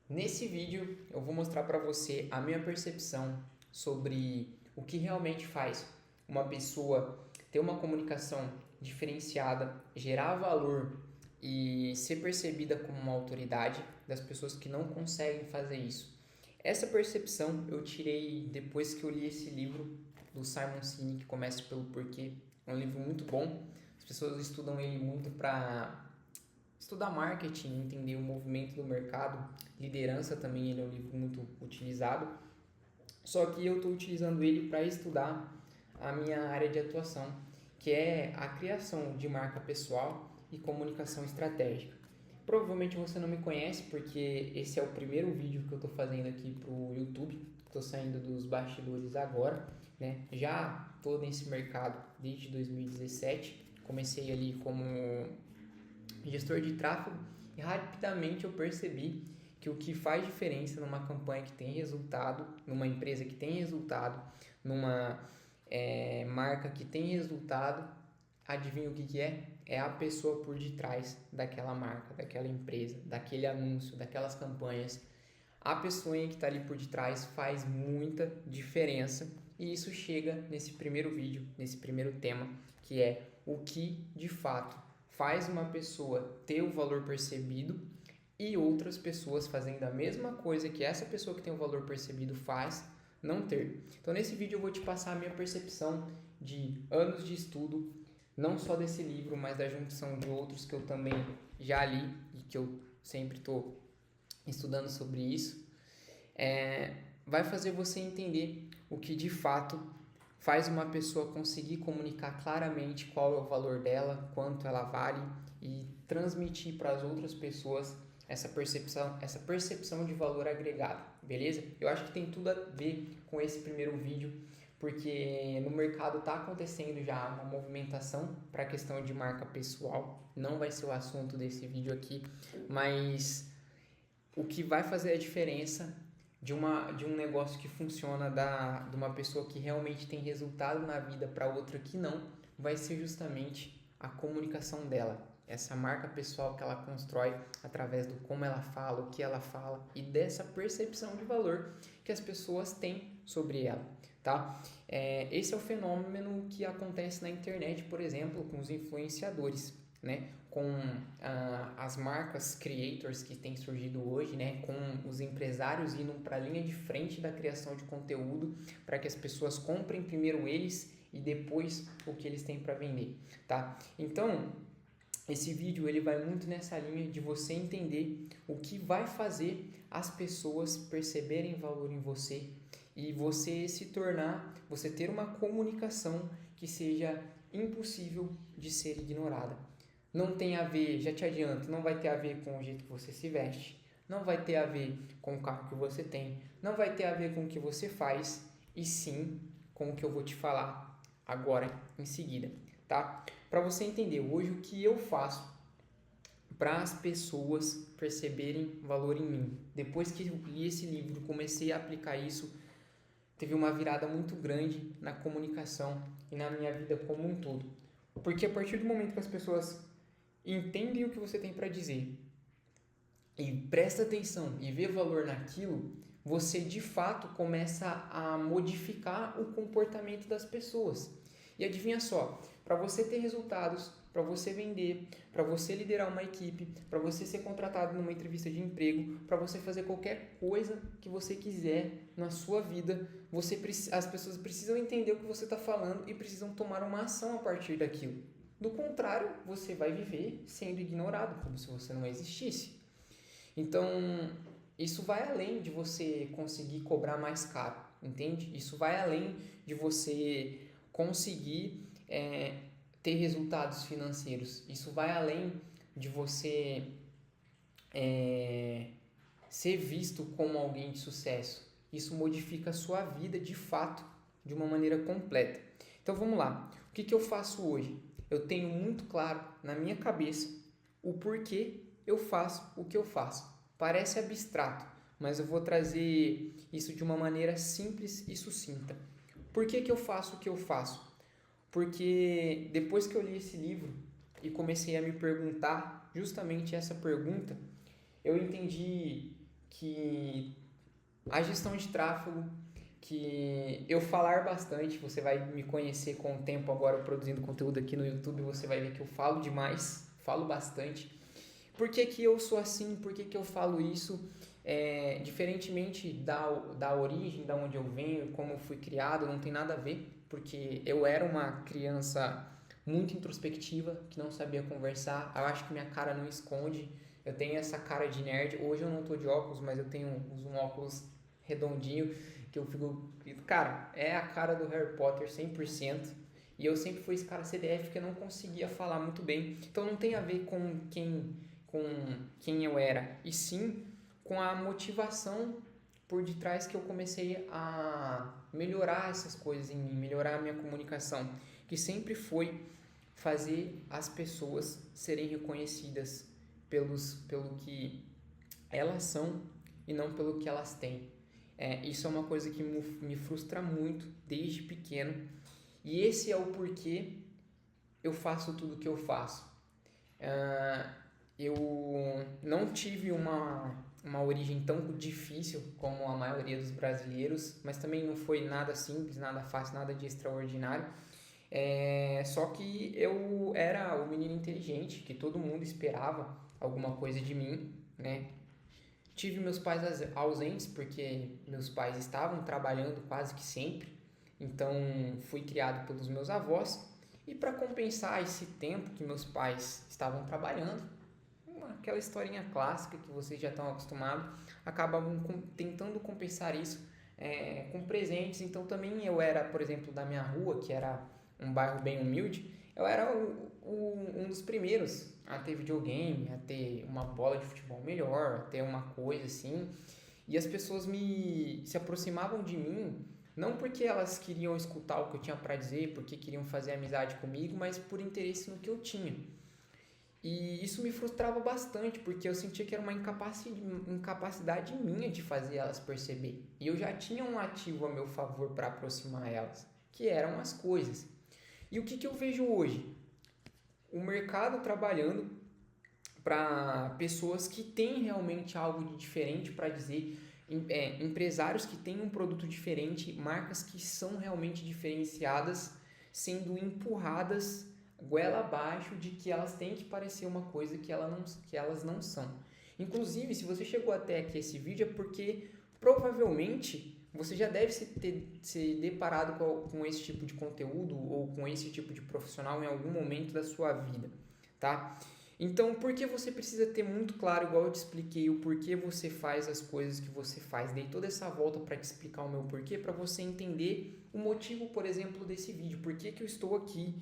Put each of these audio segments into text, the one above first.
Nesse vídeo eu vou mostrar para você a minha percepção sobre o que realmente faz uma pessoa ter uma comunicação diferenciada, gerar valor e ser percebida como uma autoridade das pessoas que não conseguem fazer isso. Essa percepção eu tirei depois que eu li esse livro do Simon Sinek, que começa pelo Porquê. É um livro muito bom. As pessoas estudam ele muito para estudar marketing, entender o movimento do mercado, liderança também, ele é um livro muito utilizado. Só que eu estou utilizando ele para estudar a minha área de atuação, que é a criação de marca pessoal e comunicação estratégica. Provavelmente você não me conhece porque esse é o primeiro vídeo que eu estou fazendo aqui para o YouTube. Estou saindo dos bastidores agora, né? Já estou nesse mercado desde 2017. Comecei ali como gestor de tráfego e rapidamente eu percebi que o que faz diferença numa campanha que tem resultado, numa empresa que tem resultado, numa marca que tem resultado, adivinha o que é? É a pessoa por detrás daquela marca, daquela empresa, daquele anúncio, daquelas campanhas. A pessoa que está ali por detrás faz muita diferença e isso chega nesse primeiro vídeo, nesse primeiro tema, que é o que de fato faz uma pessoa ter o valor percebido e outras pessoas fazendo a mesma coisa que essa pessoa que tem o valor percebido faz não ter. Então nesse vídeo eu vou te passar a minha percepção de anos de estudo, não só desse livro, mas da junção de outros que eu também já li e que eu sempre estou estudando sobre isso. Vai fazer você entender o que de fato faz uma pessoa conseguir comunicar claramente qual é o valor dela, quanto ela vale e transmitir para as outras pessoas essa percepção de valor agregado, beleza? Eu acho que tem tudo a ver com esse primeiro vídeo, porque no mercado está acontecendo já uma movimentação para a questão de marca pessoal. Não vai ser o assunto desse vídeo aqui, mas o que vai fazer a diferença de um negócio que funciona de uma pessoa que realmente tem resultado na vida para outra que não, vai ser justamente a comunicação dela. Essa marca pessoal que ela constrói através do como ela fala, o que ela fala e dessa percepção de valor que as pessoas têm sobre ela, tá? Esse é o fenômeno que acontece na internet, por exemplo, com os influenciadores, né? Com as marcas creators que têm surgido hoje, né? Com os empresários indo para a linha de frente da criação de conteúdo para que as pessoas comprem primeiro eles e depois o que eles têm para vender, tá? Então, esse vídeo ele vai muito nessa linha de você entender o que vai fazer as pessoas perceberem valor em você e você ter uma comunicação que seja impossível de ser ignorada. Não tem a ver, já te adianto, não vai ter a ver com o jeito que você se veste, não vai ter a ver com o carro que você tem, não vai ter a ver com o que você faz, e sim com o que eu vou te falar agora em seguida, tá? Para você entender hoje o que eu faço para as pessoas perceberem valor em mim. Depois que eu li esse livro, comecei a aplicar isso, teve uma virada muito grande na comunicação e na minha vida como um todo. Porque a partir do momento que as pessoas entendem o que você tem para dizer e presta atenção e vê valor naquilo, você de fato começa a modificar o comportamento das pessoas. E adivinha só, para você ter resultados, para você vender, para você liderar uma equipe, para você ser contratado numa entrevista de emprego, para você fazer qualquer coisa que você quiser na sua vida, as pessoas precisam entender o que você está falando e precisam tomar uma ação a partir daquilo. Do contrário, você vai viver sendo ignorado, como se você não existisse. Então, isso vai além de você conseguir cobrar mais caro, entende? Isso vai além de você conseguir ter resultados financeiros. Isso vai além de você ser visto como alguém de sucesso. Isso modifica a sua vida de fato, de uma maneira completa. Então vamos lá. O que eu faço hoje? Eu tenho muito claro na minha cabeça o porquê eu faço o que eu faço. Parece abstrato, mas eu vou trazer isso de uma maneira simples e sucinta. Por que eu faço o que eu faço? Porque depois que eu li esse livro e comecei a me perguntar justamente essa pergunta, eu entendi que a gestão de tráfego, que eu falar bastante, você vai me conhecer com o tempo agora produzindo conteúdo aqui no YouTube, você vai ver que eu falo demais, falo bastante. Por que que eu sou assim? Por que que eu falo isso? Diferentemente da origem, da onde eu venho, como eu fui criado, não tem nada a ver, porque eu era uma criança muito introspectiva, que não sabia conversar. Eu acho que minha cara não esconde. Eu tenho essa cara de nerd. Hoje eu não tô de óculos, mas eu uso um óculos redondinho que eu fico... Cara, é a cara do Harry Potter 100%. E eu sempre fui esse cara CDF que eu não conseguia falar muito bem. Então não tem a ver com quem eu era, e sim com a motivação por detrás que eu comecei a melhorar essas coisas em mim, melhorar a minha comunicação, que sempre foi fazer as pessoas serem reconhecidas pelo que elas são e não pelo que elas têm. Isso é uma coisa que me frustra muito desde pequeno, e esse é o porquê eu faço tudo que eu faço. Eu não tive uma origem tão difícil como a maioria dos brasileiros, mas também não foi nada simples, nada fácil, nada de extraordinário. Só que eu era o menino inteligente, que todo mundo esperava alguma coisa de mim, né? Tive meus pais ausentes, porque meus pais estavam trabalhando quase que sempre, então fui criado pelos meus avós, e para compensar esse tempo que meus pais estavam trabalhando, aquela historinha clássica que vocês já estão acostumados, acabavam tentando compensar isso com presentes. Então também eu era, por exemplo, da minha rua, que era um bairro bem humilde, eu era um dos primeiros a ter videogame, a ter uma bola de futebol melhor, a ter uma coisa assim. E as pessoas se aproximavam de mim, não porque elas queriam escutar o que eu tinha para dizer, porque queriam fazer amizade comigo, mas por interesse no que eu tinha. E isso me frustrava bastante, porque eu sentia que era uma incapacidade minha de fazer elas perceber. E eu já tinha um ativo a meu favor para aproximar elas, que eram as coisas. E o que eu vejo hoje? O mercado trabalhando para pessoas que têm realmente algo de diferente para dizer, empresários que têm um produto diferente, marcas que são realmente diferenciadas, sendo empurradas goela abaixo de que elas têm que parecer uma coisa que elas não são. Inclusive, se você chegou até aqui esse vídeo é porque provavelmente você já deve se deparado com esse tipo de conteúdo ou com esse tipo de profissional em algum momento da sua vida, tá? Então, por que você precisa ter muito claro, igual eu te expliquei, o porquê você faz as coisas que você faz? Dei toda essa volta para te explicar o meu porquê, para você entender o motivo, por exemplo, desse vídeo. Por que eu estou aqui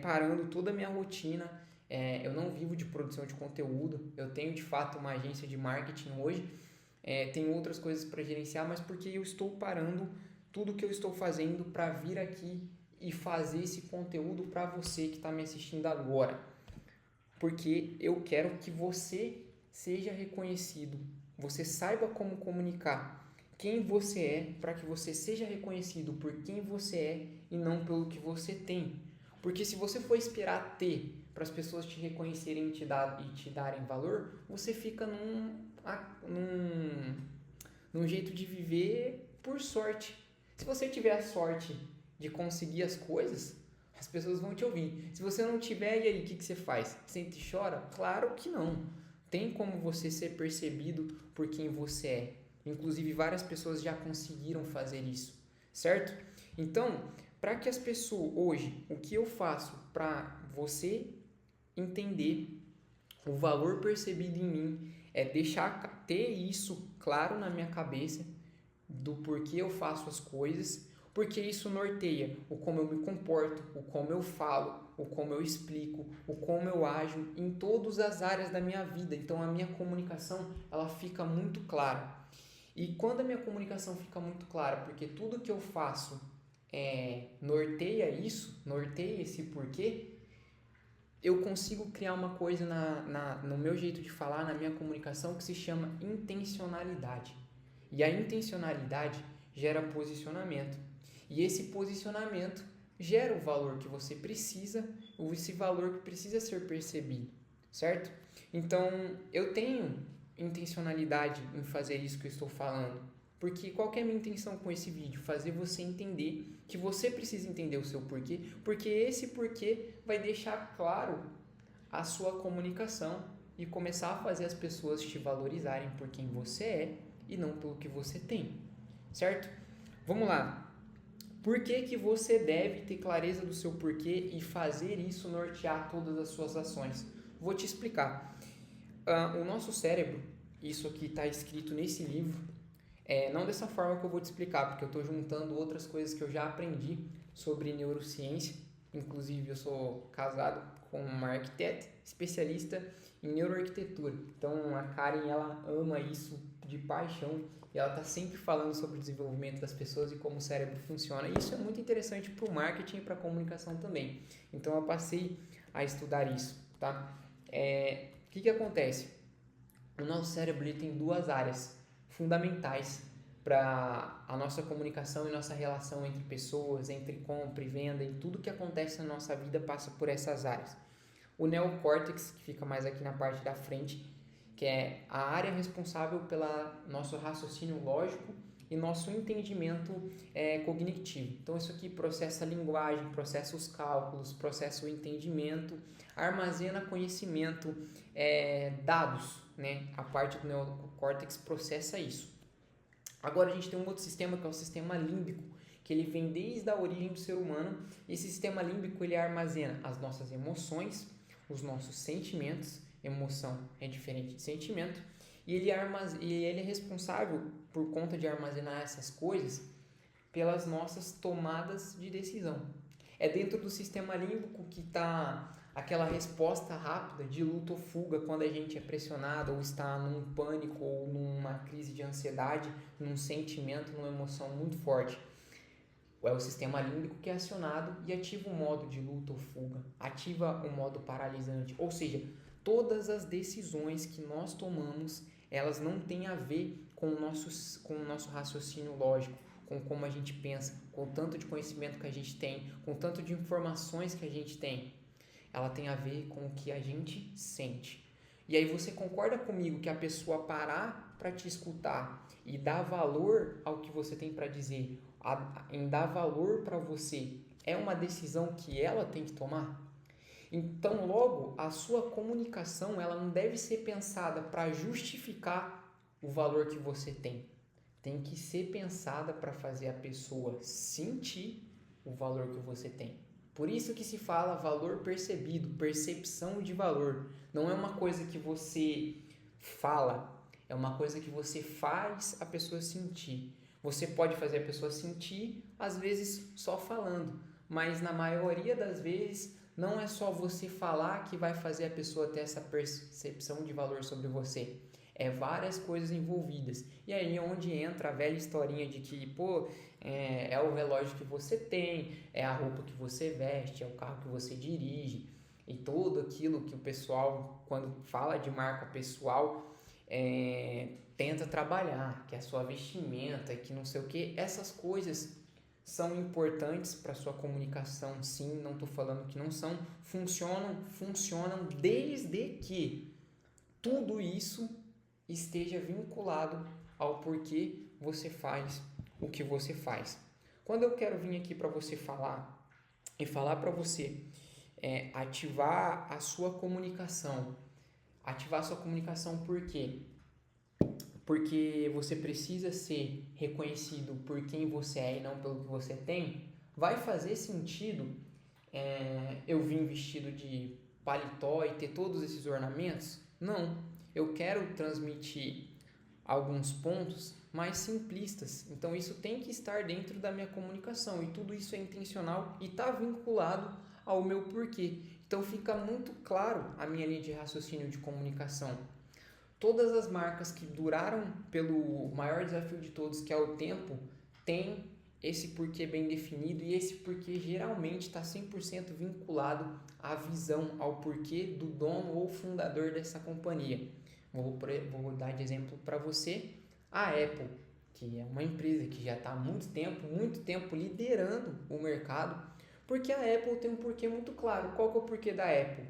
parando toda a minha rotina? Eu não vivo de produção de conteúdo, eu tenho de fato uma agência de marketing hoje, tenho outras coisas para gerenciar, mas porque eu estou parando tudo que eu estou fazendo para vir aqui e fazer esse conteúdo para você que está me assistindo agora. Porque eu quero que você seja reconhecido, você saiba como comunicar quem você é, para que você seja reconhecido por quem você é e não pelo que você tem. Porque se você for esperar ter para as pessoas te reconhecerem e te darem valor, você fica num jeito de viver por sorte. Se você tiver a sorte de conseguir as coisas, as pessoas vão te ouvir. Se você não tiver, e aí, o que você faz? Senta e chora? Claro que não. Tem como você ser percebido por quem você é. Inclusive, várias pessoas já conseguiram fazer isso, certo? Então, para que as pessoas, hoje, o que eu faço para você entender o valor percebido em mim é ter isso claro na minha cabeça do porquê eu faço as coisas, porque isso norteia o como eu me comporto, o como eu falo, o como eu explico, o como eu ajo em todas as áreas da minha vida. Então a minha comunicação ela fica muito clara. E quando a minha comunicação fica muito clara, porque tudo que eu faço norteia isso, norteia esse porquê, eu consigo criar uma coisa no meu jeito de falar, na minha comunicação, que se chama intencionalidade. E a intencionalidade gera posicionamento. E esse posicionamento gera o valor que você precisa, esse valor que precisa ser percebido, certo? Então, eu tenho intencionalidade em fazer isso que eu estou falando? Porque qual que é a minha intenção com esse vídeo? Fazer você entender que você precisa entender o seu porquê, porque esse porquê vai deixar claro a sua comunicação e começar a fazer as pessoas te valorizarem por quem você é e não pelo que você tem, certo? Vamos lá. Por que que você deve ter clareza do seu porquê e fazer isso nortear todas as suas ações? Vou te explicar. O nosso cérebro, isso aqui está escrito nesse livro, não dessa forma que eu vou te explicar, porque eu estou juntando outras coisas que eu já aprendi sobre neurociência. Inclusive, eu sou casado com uma arquiteta especialista em neuroarquitetura. Então, a Karen, ela ama isso de paixão e ela está sempre falando sobre o desenvolvimento das pessoas e como o cérebro funciona. E isso é muito interessante para o marketing e para a comunicação também. Então, eu passei a estudar isso, tá? O que acontece? O nosso cérebro ele tem duas áreas fundamentais para a nossa comunicação e nossa relação entre pessoas, entre compra e venda, e tudo que acontece na nossa vida passa por essas áreas. O neocórtex, que fica mais aqui na parte da frente, que é a área responsável pelo nosso raciocínio lógico e nosso entendimento cognitivo. Então, isso aqui processa a linguagem, processa os cálculos, processa o entendimento, armazena conhecimento, dados, né? A parte do neocórtex processa isso. Agora, a gente tem um outro sistema que é o sistema límbico, que ele vem desde a origem do ser humano. E esse sistema límbico ele armazena as nossas emoções, os nossos sentimentos. Emoção é diferente de sentimento. E ele é responsável, por conta de armazenar essas coisas, pelas nossas tomadas de decisão. É dentro do sistema límbico que está aquela resposta rápida de luta ou fuga quando a gente é pressionado ou está num pânico ou numa crise de ansiedade, num sentimento, numa emoção muito forte. É o sistema límbico que é acionado e ativa o modo de luta ou fuga, ativa o modo paralisante, ou seja, todas as decisões que nós tomamos, elas não têm a ver com o nosso raciocínio lógico, com como a gente pensa, com o tanto de conhecimento que a gente tem, com o tanto de informações que a gente tem. Ela tem a ver com o que a gente sente. E aí você concorda comigo que a pessoa parar para te escutar e dar valor ao que você tem para dizer, em dar valor para você, é uma decisão que ela tem que tomar? Então, logo, a sua comunicação ela não deve ser pensada para justificar o valor que você tem. Tem que ser pensada para fazer a pessoa sentir o valor que você tem. Por isso que se fala valor percebido, percepção de valor. Não é uma coisa que você fala, é uma coisa que você faz a pessoa sentir. Você pode fazer a pessoa sentir, às vezes só falando, mas na maioria das vezes não é só você falar que vai fazer a pessoa ter essa percepção de valor sobre você. É várias coisas envolvidas. E aí é onde entra a velha historinha de que, é o relógio que você tem, é a roupa que você veste, é o carro que você dirige. E tudo aquilo que o pessoal, quando fala de marca pessoal, tenta trabalhar, que é a sua vestimenta, que não sei o que. Essas coisas são importantes para a sua comunicação, sim, não estou falando que não são. Funcionam desde que tudo isso esteja vinculado ao porquê você faz o que você faz. Quando eu quero vir aqui para você falar e falar para você ativar a sua comunicação. Ativar a sua comunicação por quê? Porque você precisa ser reconhecido por quem você é e não pelo que você tem. Vai fazer sentido eu vir vestido de paletó e ter todos esses ornamentos? Não. Eu quero transmitir alguns pontos mais simplistas. Então, isso tem que estar dentro da minha comunicação. E tudo isso é intencional e está vinculado ao meu porquê. Então, fica muito claro a minha linha de raciocínio de comunicação. Todas as marcas que duraram pelo maior desafio de todos, que é o tempo, têm esse porquê bem definido, e esse porquê geralmente está 100% vinculado à visão, ao porquê do dono ou fundador dessa companhia. Vou dar de exemplo para você a Apple, que é uma empresa que já está há muito tempo liderando o mercado, porque a Apple tem um porquê muito claro. Qual que é o porquê da Apple?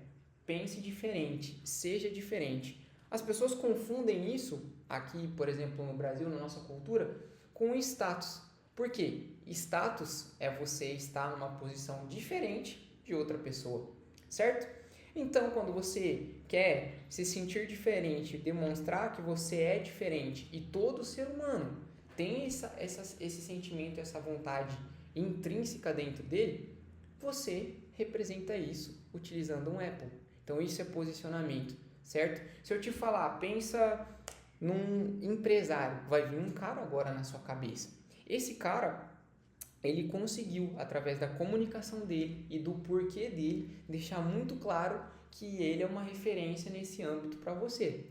Pense diferente, seja diferente. As pessoas confundem isso, aqui, por exemplo, no Brasil, na nossa cultura, com status. Por quê? Status é você estar numa posição diferente de outra pessoa, certo? Então, quando você quer se sentir diferente, demonstrar que você é diferente, e todo ser humano tem esse sentimento, essa vontade intrínseca dentro dele, você representa isso utilizando um Apple. Então, isso é posicionamento, certo? Se eu te falar, pensa num empresário, vai vir um cara agora na sua cabeça. Esse cara, ele conseguiu, através da comunicação dele e do porquê dele, deixar muito claro que ele é uma referência nesse âmbito para você.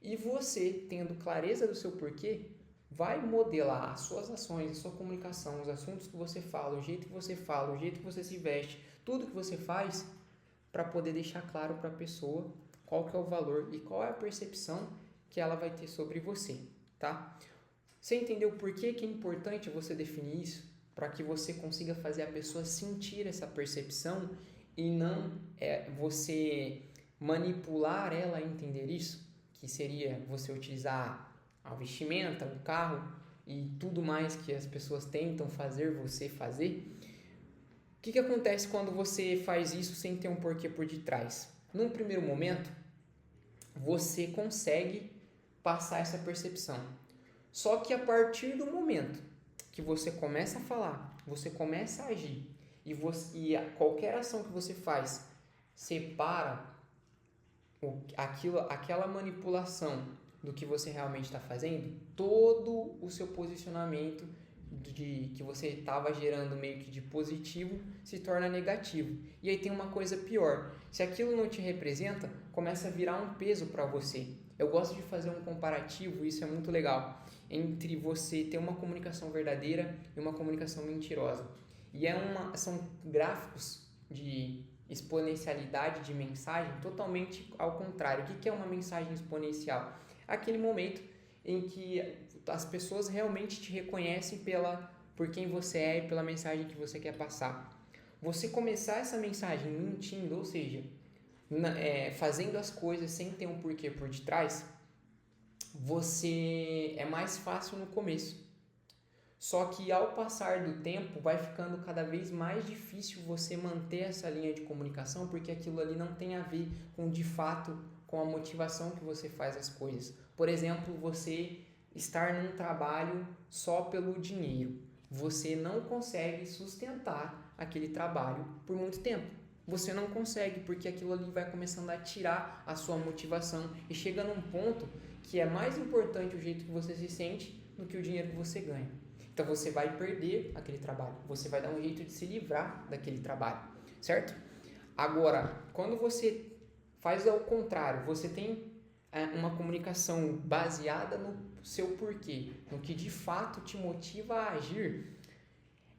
E você, tendo clareza do seu porquê, vai modelar as suas ações, a sua comunicação, os assuntos que você fala, o jeito que você fala, o jeito que você se veste, tudo que você faz, para poder deixar claro para a pessoa qual que é o valor e qual é a percepção que ela vai ter sobre você, tá? Você entendeu por que é importante você definir isso? Para que você consiga fazer a pessoa sentir essa percepção e não você manipular ela a entender isso, que seria você utilizar a vestimenta, o carro e tudo mais que as pessoas tentam fazer você fazer. O que acontece quando você faz isso sem ter um porquê por detrás? Num primeiro momento, você consegue passar essa percepção. Só que a partir do momento que você começa a falar, você começa a agir e qualquer ação que você faz separa aquela manipulação do que você realmente está fazendo, todo o seu posicionamento que você estava gerando meio que de positivo se torna negativo. E aí tem uma coisa pior, se aquilo não te representa, começa a virar um peso para você. Eu gosto de fazer um comparativo, isso é muito legal, entre você ter uma comunicação verdadeira e uma comunicação mentirosa. E são gráficos de exponencialidade de mensagem totalmente ao contrário. O que é uma mensagem exponencial? Aquele momento em que as pessoas realmente te reconhecem por quem você é e pela mensagem que você quer passar. Você começar essa mensagem mentindo, ou seja, fazendo as coisas sem ter um porquê por detrás, você é mais fácil no começo. Só que ao passar do tempo vai ficando cada vez mais difícil você manter essa linha de comunicação, porque aquilo ali não tem a ver com de fato com a motivação que você faz as coisas. Por exemplo, você estar num trabalho só pelo dinheiro. Você não consegue sustentar aquele trabalho por muito tempo. Você não consegue, porque aquilo ali vai começando a tirar a sua motivação e chega num ponto que é mais importante o jeito que você se sente do que o dinheiro que você ganha. Então você vai perder aquele trabalho, você vai dar um jeito de se livrar daquele trabalho, certo? Agora, quando você faz ao contrário, você tem uma comunicação baseada no seu porquê, no que de fato te motiva a agir.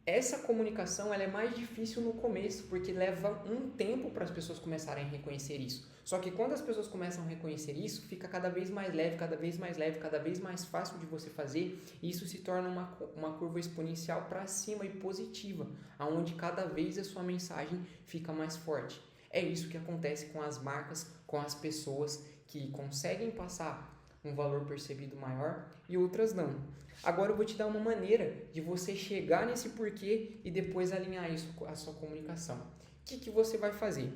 Essa comunicação ela é mais difícil no começo, porque leva um tempo para as pessoas começarem a reconhecer isso. Só que quando as pessoas começam a reconhecer isso, fica cada vez mais leve, cada vez mais leve, cada vez mais fácil de você fazer, e isso se torna uma curva exponencial para cima e positiva, onde cada vez a sua mensagem fica mais forte. É isso que acontece com as marcas, com as pessoas que conseguem passar um valor percebido maior e outras não. Agora eu vou te dar uma maneira de você chegar nesse porquê e depois alinhar isso com a sua comunicação. O que você vai fazer?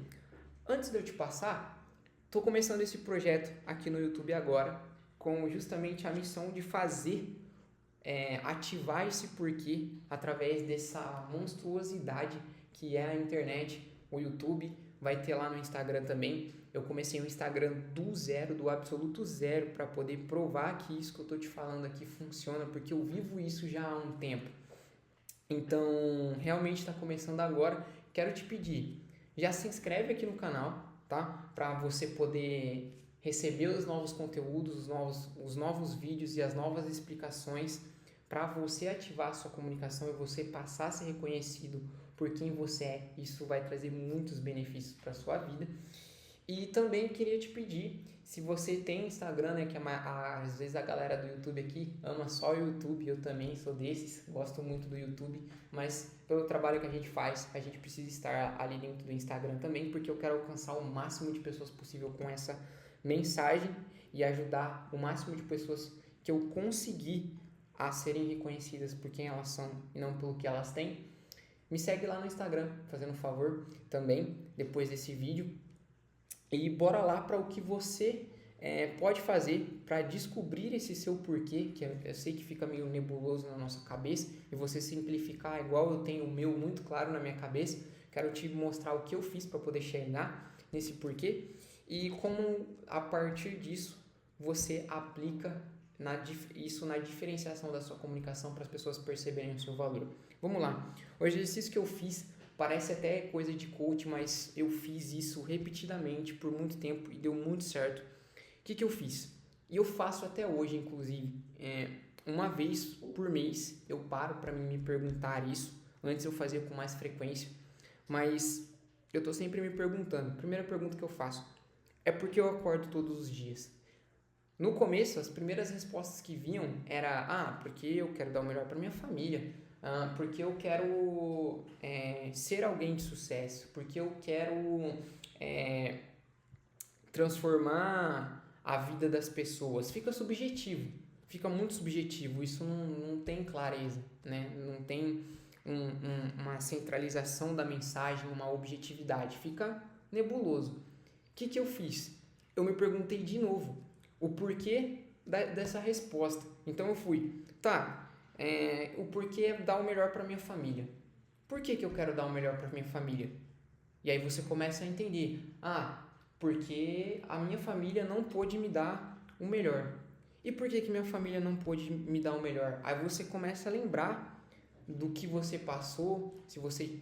Antes de eu te passar, estou começando esse projeto aqui no YouTube agora, com justamente a missão de fazer, ativar esse porquê através dessa monstruosidade que é a internet, o YouTube. Vai ter lá no Instagram também. Eu comecei o Instagram do zero, do absoluto zero, para poder provar que isso que eu estou te falando aqui funciona, porque eu vivo isso já há um tempo. Então, realmente está começando agora. Quero te pedir, já se inscreve aqui no canal, tá? Para você poder receber os novos conteúdos, os novos vídeos e as novas explicações, para você ativar a sua comunicação e você passar a ser reconhecido por quem você é. Isso vai trazer muitos benefícios para a sua vida. E também queria te pedir, se você tem Instagram, né, que às vezes a galera do YouTube aqui ama só o YouTube, eu também sou desses, gosto muito do YouTube, mas pelo trabalho que a gente faz, a gente precisa estar ali dentro do Instagram também, porque eu quero alcançar o máximo de pessoas possível com essa mensagem. e ajudar o máximo de pessoas que eu conseguir a serem reconhecidas por quem elas são e não pelo que elas têm, me segue lá no Instagram, fazendo um favor também, depois desse vídeo. E bora lá para o que você pode fazer para descobrir esse seu porquê, que eu sei que fica meio nebuloso na nossa cabeça, e você simplificar igual eu tenho o meu muito claro na minha cabeça. Quero te mostrar o que eu fiz para poder chegar nesse porquê e como a partir disso você aplica isso na diferenciação da sua comunicação para as pessoas perceberem o seu valor. Vamos lá. O exercício que eu fiz parece até coisa de coach, mas eu fiz isso repetidamente por muito tempo e deu muito certo. O que eu fiz? E eu faço até hoje, inclusive. Uma vez por mês eu paro para me perguntar isso. Antes eu fazia com mais frequência, mas eu estou sempre me perguntando. A primeira pergunta que eu faço é por que eu acordo todos os dias? No começo, as primeiras respostas que vinham era porque eu quero dar o melhor para minha família, porque eu quero ser alguém de sucesso, porque eu quero transformar a vida das pessoas. Fica subjetivo, fica muito subjetivo, isso não tem clareza, né? Não tem uma centralização da mensagem, uma objetividade, fica nebuloso. O que eu fiz? Eu me perguntei de novo o porquê dessa resposta. Então eu fui, o porquê é dar o melhor para minha família. Por que eu quero dar o melhor para minha família? E aí você começa a entender, porque a minha família não pôde me dar o melhor. E por que minha família não pôde me dar o melhor? Aí você começa a lembrar do que você passou, se você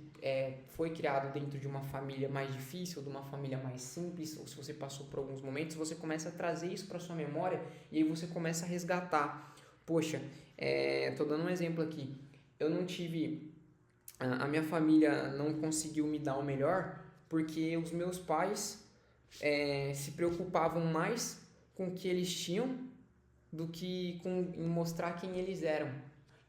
foi criado dentro de uma família mais difícil, ou de uma família mais simples, ou se você passou por alguns momentos, você começa a trazer isso para sua memória e aí você começa a resgatar. Poxa, tô dando um exemplo aqui. Eu não tive, a minha família não conseguiu me dar o melhor porque os meus pais se preocupavam mais com o que eles tinham do que em mostrar quem eles eram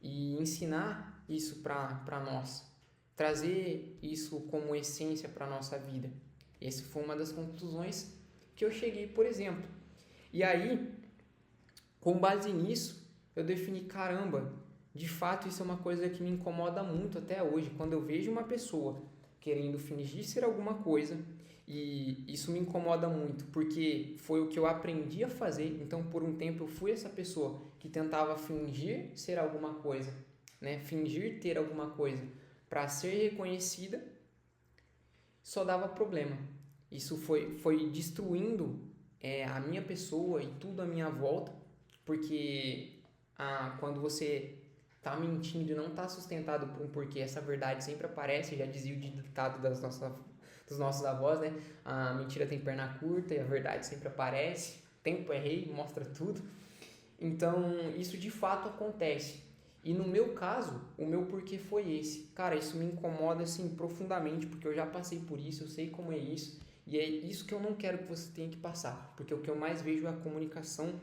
e ensinar isso para nós, trazer isso como essência para a nossa vida. Essa foi uma das conclusões que eu cheguei, por exemplo. E aí, com base nisso, eu defini, caramba, de fato isso é uma coisa que me incomoda muito até hoje, quando eu vejo uma pessoa querendo fingir ser alguma coisa, e isso me incomoda muito, porque foi o que eu aprendi a fazer. Então, por um tempo, eu fui essa pessoa que tentava fingir ser alguma coisa, né? Fingir ter alguma coisa para ser reconhecida, só dava problema. Isso foi destruindo a minha pessoa e tudo à minha volta, porque quando você está mentindo e não está sustentado por um porquê, essa verdade sempre aparece. Já dizia o ditado dos nossos avós, né? A mentira tem perna curta e a verdade sempre aparece. Tempo é rei, mostra tudo. Então, isso de fato acontece. E no meu caso, o meu porquê foi esse. Cara, isso me incomoda assim profundamente, porque eu já passei por isso, eu sei como é isso. E é isso que eu não quero que você tenha que passar, porque o que eu mais vejo é a comunicação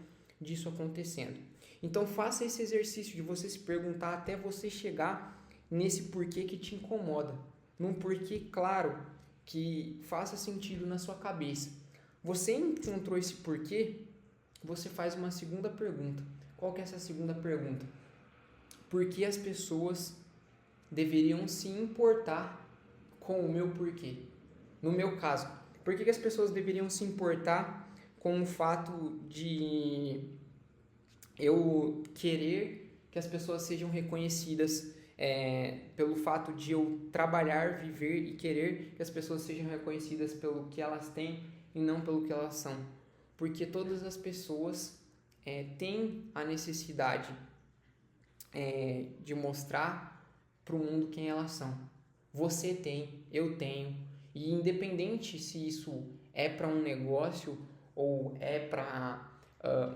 disso acontecendo. Então faça esse exercício de você se perguntar até você chegar nesse porquê que te incomoda. Num porquê claro, que faça sentido na sua cabeça. Você encontrou esse porquê, você faz uma segunda pergunta. Qual que é essa segunda pergunta? Por que as pessoas deveriam se importar com o meu porquê? No meu caso, por que as pessoas deveriam se importar com o fato de eu querer que as pessoas sejam reconhecidas pelo fato de eu trabalhar, viver e querer que as pessoas sejam reconhecidas pelo que elas têm e não pelo que elas são? Porque todas as pessoas têm a necessidade de mostrar para o mundo quem elas são. Você tem, eu tenho, e independente se isso é para um negócio ou é para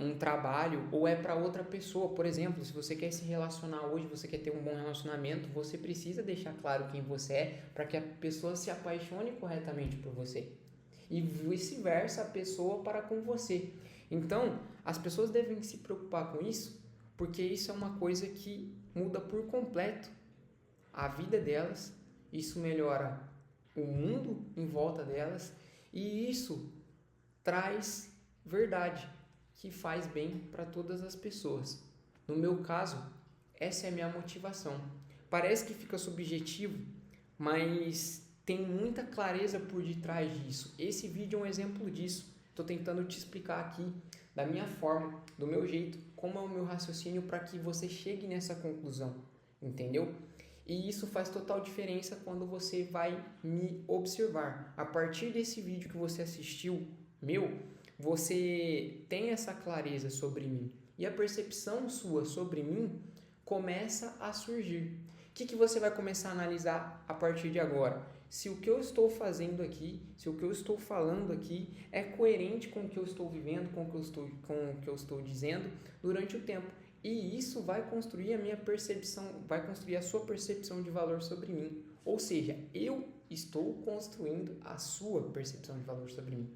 um trabalho ou é para outra pessoa. Por exemplo, se você quer se relacionar hoje, você quer ter um bom relacionamento, você precisa deixar claro quem você é para que a pessoa se apaixone corretamente por você e vice-versa, a pessoa para com você. Então, as pessoas devem se preocupar com isso, porque isso é uma coisa que muda por completo a vida delas, isso melhora o mundo em volta delas e isso traz verdade, que faz bem para todas as pessoas. No meu caso, essa é a minha motivação. Parece que fica subjetivo, mas tem muita clareza por detrás disso. Esse vídeo é um exemplo disso. Estou tentando te explicar aqui, da minha forma, do meu jeito, como é o meu raciocínio para que você chegue nessa conclusão, entendeu? E isso faz total diferença quando você vai me observar. A partir desse vídeo que você assistiu, você tem essa clareza sobre mim. E a percepção sua sobre mim começa a surgir. O que você vai começar a analisar a partir de agora? Se o que eu estou fazendo aqui, se o que eu estou falando aqui é coerente com o que eu estou vivendo, com o que eu estou dizendo durante o tempo. E isso vai construir a minha percepção, vai construir a sua percepção de valor sobre mim. Ou seja, eu estou construindo a sua percepção de valor sobre mim.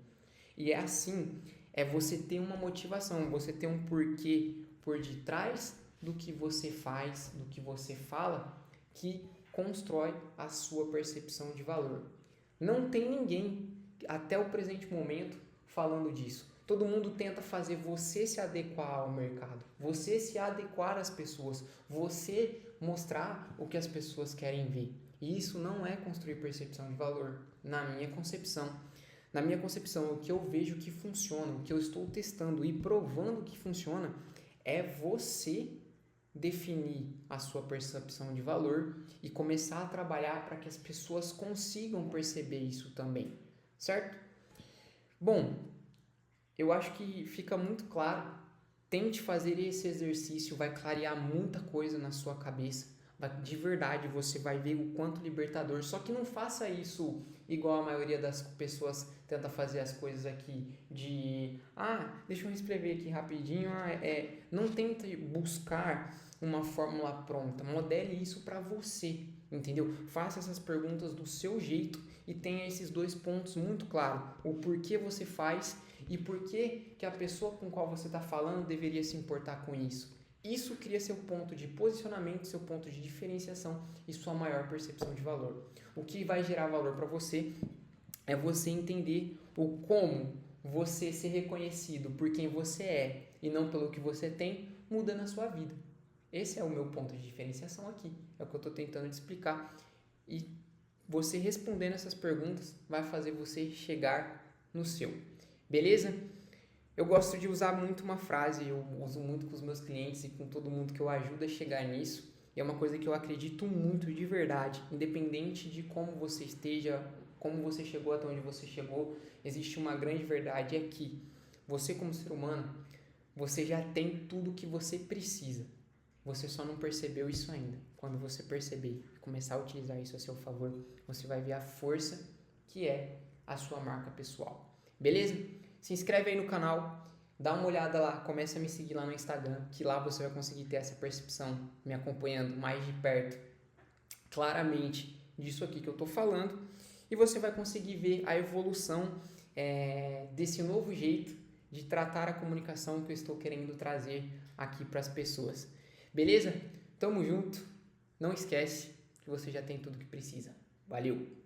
E é assim, é você ter uma motivação, você ter um porquê por detrás do que você faz, do que você fala, que constrói a sua percepção de valor. Não tem ninguém, até o presente momento, falando disso. Todo mundo tenta fazer você se adequar ao mercado, você se adequar às pessoas, você mostrar o que as pessoas querem ver. E isso não é construir percepção de valor, na minha concepção. Na minha concepção, o que eu vejo que funciona, o que eu estou testando e provando que funciona, é você definir a sua percepção de valor e começar a trabalhar para que as pessoas consigam perceber isso também, certo? Bom, eu acho que fica muito claro. Tente fazer esse exercício, vai clarear muita coisa na sua cabeça. De verdade, você vai ver o quanto libertador. Só que não faça isso igual a maioria das pessoas tenta fazer as coisas aqui. Deixa eu escrever aqui rapidinho. Não tente buscar uma fórmula pronta. Modele isso para você, entendeu? Faça essas perguntas do seu jeito e tenha esses dois pontos muito claros. O porquê você faz e por que a pessoa com qual você está falando deveria se importar com isso. Isso cria seu ponto de posicionamento, seu ponto de diferenciação e sua maior percepção de valor. O que vai gerar valor para você é você entender o como você ser reconhecido por quem você é e não pelo que você tem muda na sua vida. Esse é o meu ponto de diferenciação aqui. É o que eu estou tentando te explicar. E você respondendo essas perguntas vai fazer você chegar no seu. Beleza? Eu gosto de usar muito uma frase, eu uso muito com os meus clientes e com todo mundo que eu ajudo a chegar nisso. E é uma coisa que eu acredito muito de verdade. Independente de como você esteja, como você chegou até onde você chegou, existe uma grande verdade aqui. Você como ser humano, você já tem tudo que você precisa. Você só não percebeu isso ainda. Quando você perceber e começar a utilizar isso a seu favor, você vai ver a força que é a sua marca pessoal. Beleza? Se inscreve aí no canal, dá uma olhada lá, comece a me seguir lá no Instagram, que lá você vai conseguir ter essa percepção, me acompanhando mais de perto, claramente, disso aqui que eu estou falando. E você vai conseguir ver a evolução desse novo jeito de tratar a comunicação que eu estou querendo trazer aqui para as pessoas. Beleza? Tamo junto. Não esquece que você já tem tudo que precisa. Valeu!